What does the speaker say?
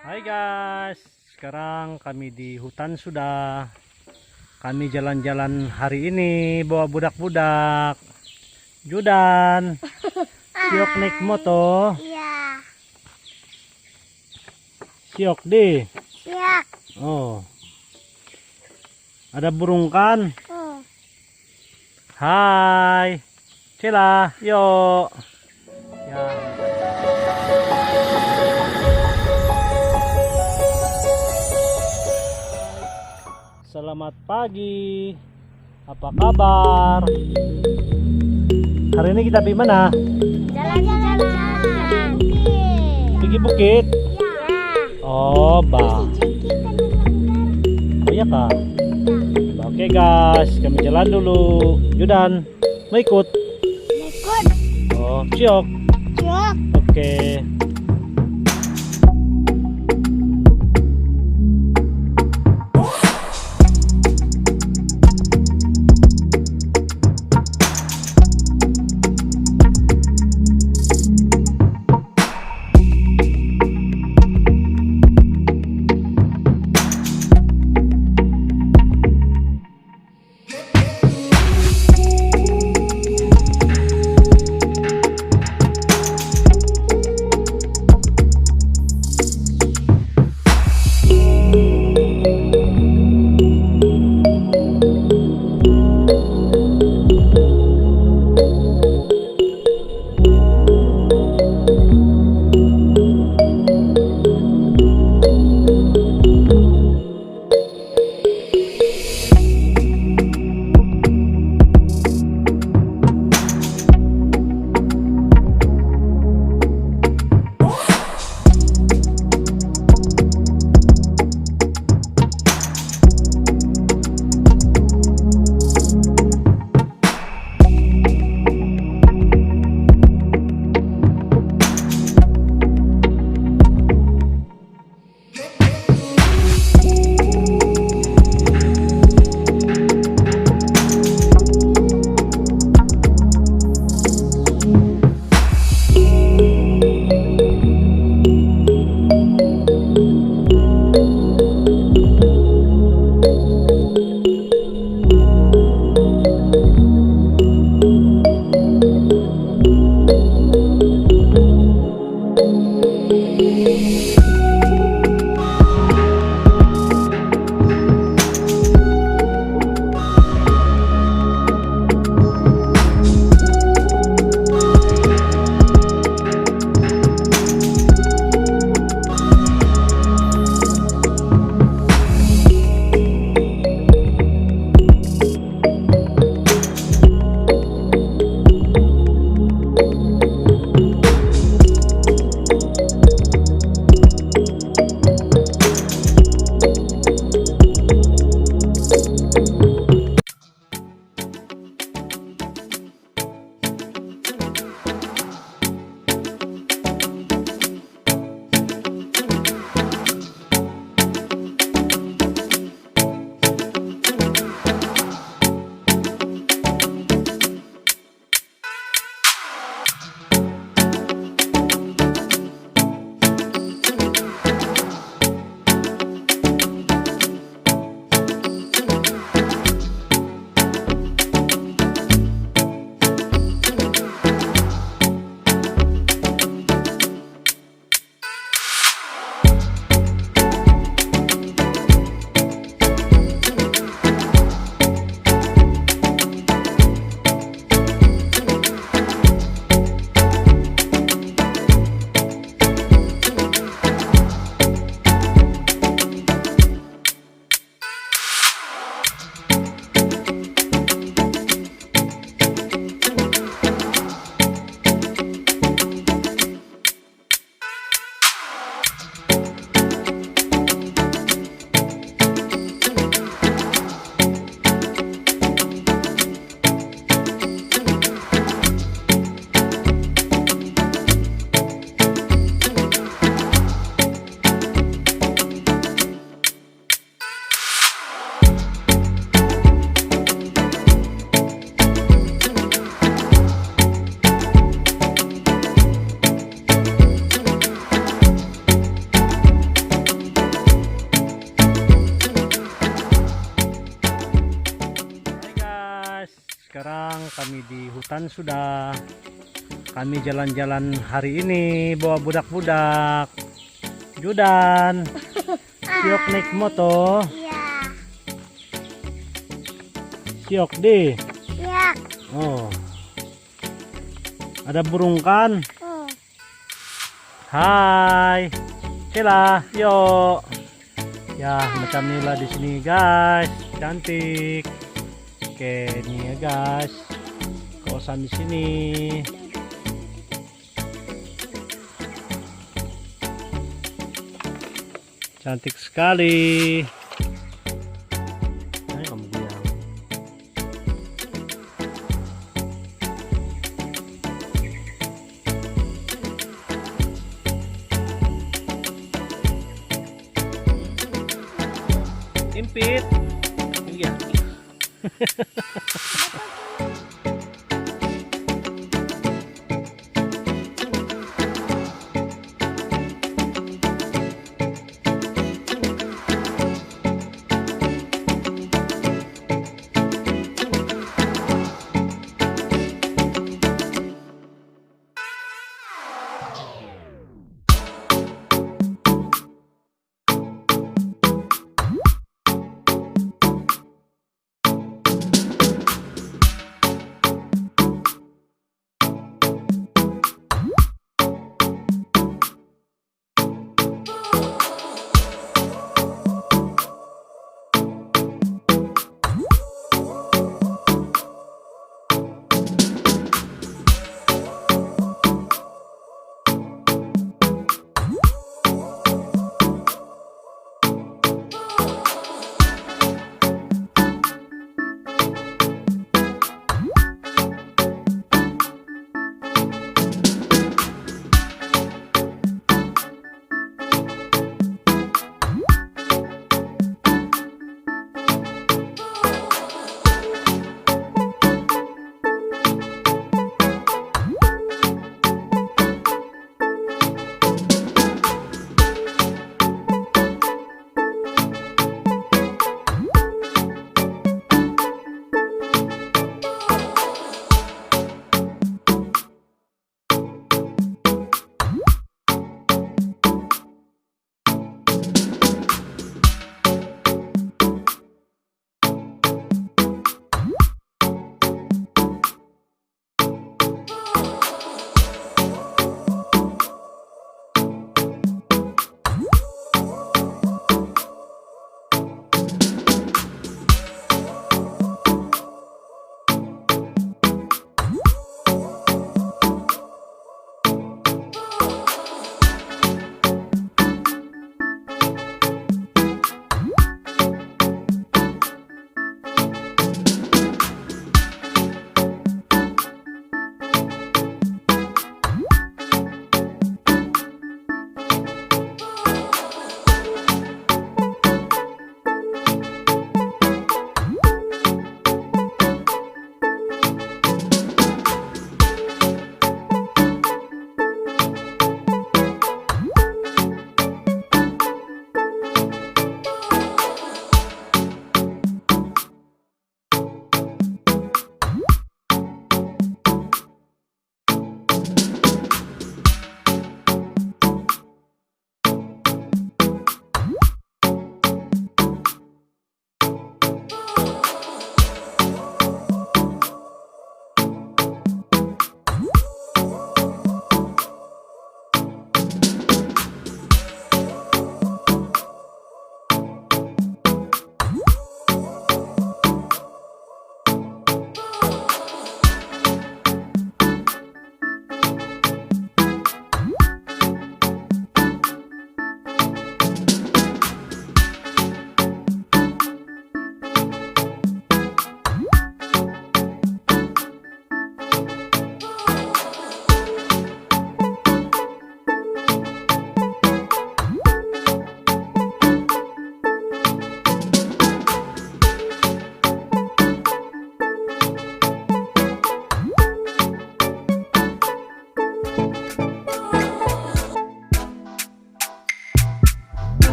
Hai guys, sekarang kami di hutan sudah. Kami jalan-jalan hari ini bawa budak-budak. Judan, siok naik moto. Iya. Siok di. Siap. Oh, ada burung kan? Oh. Hai, Cila, yuk. Ya. Selamat pagi. Apa kabar? Hari ini kita pergi mana? Jalan-jalan. Pergi bukit. Ya. Oh, bah. Oh iya kak. Oke guys, kami jalan dulu. Judan, mau ikut? Ikut. Oh, siok. Siap. Oke. kami di hutan sudah. Kami jalan-jalan hari ini bawa budak-budak. Judan, siok naik motor. Iya. Siok deh. Iya. Oh, ada burung kan? Oh. Hai, Cila, yuk. Ya, macam inilah di sini guys, cantik. Oke, ini ya guys, kawasan di sini. Cantik sekali. Ayo kamu bilang. Impit. Iya.